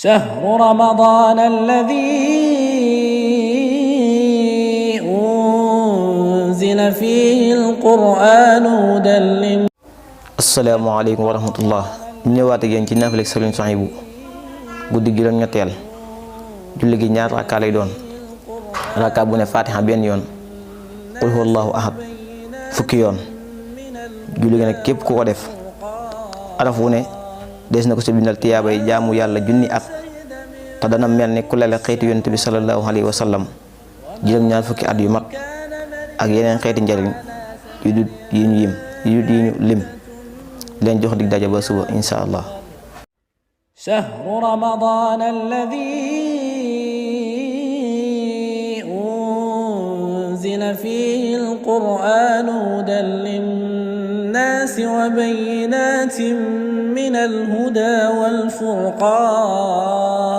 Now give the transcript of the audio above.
شهر رمضان الذي أنزل فيه القرآن هدى للناس. asalaamaaleykum wa rahmatullah. ñu ñëwaat ak yéen ci naafila Sëriñ Suhaybu guddi gi doon ñetteel julli gi ñaar rakka lay doon rakka bu ne fatiha benn yoon qul huwallahu ahad fukki yoon julli gi nag képp ku ko def araf wu ne des na ko ci bindal tiyaabay jaamu yàlla junni at te dana mel ni ku lele xeeti yonent bi sallallahu alayhi wa sallam juróom-ñaar fukki at yu mat ak yeneen xeeti njariñ yu dut yi ñu lim leen jox dig daje ba suba insha allah. شهر رمضان الذي أنزل فيه القرآن هدى للناس وبينات من الهدى والفرقان